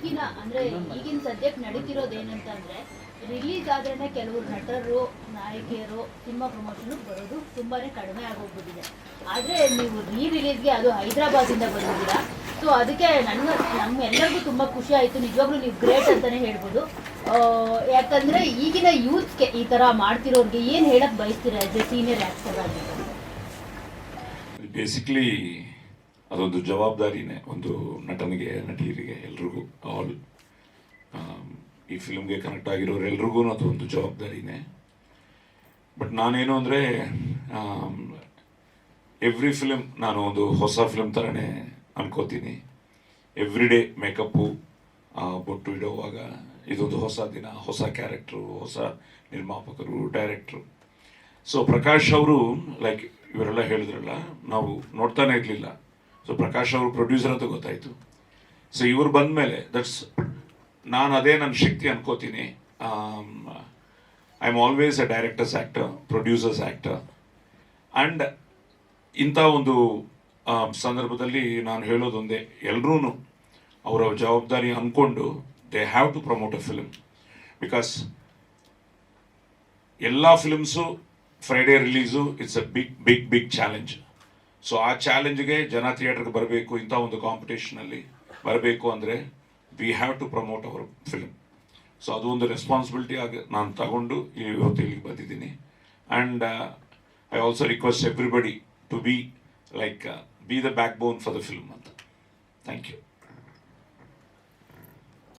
ಈಗಿನ ಅಂದ್ರೆ ಈಗಿನ ಸದ್ಯಕ್ಕೆ ನಡೀತಿರೋದೇನಂತಂದ್ರೆ ರಿಲೀಸ್ ಆದ್ರೇನೆ ಕೆಲವರು ನಟರು ನಾಯಕಿಯರು ಸಿನಿಮಾ ಪ್ರಮೋಷನ್ ಬರೋದು ತುಂಬಾನೇ ಕಡಿಮೆ ಆಗೋಗ್ಬಿಟ್ಟಿದೆ. ಆದ್ರೆ ನೀವು ರಿಲೀಸ್ಗೆ ಅದು ಹೈದರಾಬಾದಿಂದ ಬಂದಿದ್ದೀರಾ. ಸೊ ಅದಕ್ಕೆ ನಮ್ಮೆಲ್ಲರಿಗೂ ತುಂಬಾ ಖುಷಿ ಆಯ್ತು. ನಿಜವಾಗ್ಲೂ ನೀವು ಗ್ರೇಟ್ ಅಂತಾನೆ ಹೇಳ್ಬೋದು. ಯಾಕಂದ್ರೆ ಈಗಿನ ಯೂತ್ಗೆ ಈ ತರ ಮಾಡ್ತಿರೋರ್ಗೆ ಏನ್ ಹೇಳಕ್ ಬಯಸ್ತೀರಾ ಆಸ್ ಎ ಸೀನಿಯರ್ ಆಕ್ಟರ್ ಆಗಿ? ಬೇಸಿಕ್ಲಿ ಅದೊಂದು ಜವಾಬ್ದಾರಿನೇ ಒಂದು ನಟನಿಗೆ, ನಟಿಯರಿಗೆ, ಎಲ್ರಿಗೂ, ಆಲ್ ಈ ಫಿಲ್ಮ್ಗೆ ಕನೆಕ್ಟ್ ಆಗಿರೋರೆಲ್ರಿಗೂ ಅದೊಂದು ಜವಾಬ್ದಾರಿನೇ. ಬಟ್ ನಾನೇನು ಅಂದರೆ ಎವ್ರಿ ಫಿಲ್ಮ್ ನಾನು ಒಂದು ಹೊಸ ಫಿಲ್ಮ್ ಥರನೇ ಅನ್ಕೋತೀನಿ. ಎವ್ರಿ ಡೇ ಮೇಕಪ್ಪು ಬೊಟ್ಟು ಇಡೋವಾಗ ಇದೊಂದು ಹೊಸ ದಿನ, ಹೊಸ ಕ್ಯಾರೆಕ್ಟ್ರು, ಹೊಸ ನಿರ್ಮಾಪಕರು, ಡೈರೆಕ್ಟ್ರು. ಸೊ ಪ್ರಕಾಶ್ ಅವರು ಲೈಕ್ ಇವರೆಲ್ಲ ಹೇಳಿದ್ರಲ್ಲ, ನಾವು ನೋಡ್ತಾನೆ ಇರಲಿಲ್ಲ. ಸೊ ಪ್ರಕಾಶ್ ಅವರು ಪ್ರೊಡ್ಯೂಸರ್ ಅಂತ ಗೊತ್ತಾಯಿತು. ಸೊ ಇವ್ರು ಬಂದ ಮೇಲೆ ನಾನು ಅದೇ ನನ್ನ ಶಕ್ತಿ ಅನ್ಕೋತೀನಿ. I am always a directors actor, producers actor. And ಇಂಥ ಒಂದು ಸಂದರ್ಭದಲ್ಲಿ ನಾನು ಹೇಳೋದೊಂದೇ, ಎಲ್ಲರೂ ಅವರ ಜವಾಬ್ದಾರಿ ಅಂದ್ಕೊಂಡು they have to promote a film. Because ಎಲ್ಲ films Friday release it's a big challenge. So ಆ ಚಾಲೆಂಜ್ಗೆ ಜನ ಥಿಯೇಟರ್ಗೆ ಬರಬೇಕು, ಇಂಥ ಒಂದು ಕಾಂಪಿಟೇಷನಲ್ಲಿ ಬರಬೇಕು ಅಂದರೆ we have to promote our film. So ಅದು ಒಂದು ರೆಸ್ಪಾನ್ಸಿಬಿಲಿಟಿ ಆಗಿ ನಾನು ತಗೊಂಡು ಇವತ್ತು ಇಲ್ಲಿಗೆ ಬಂದಿದ್ದೀನಿ. And I also request everybody to be the backbone for the film ಅಂತ. Thank you.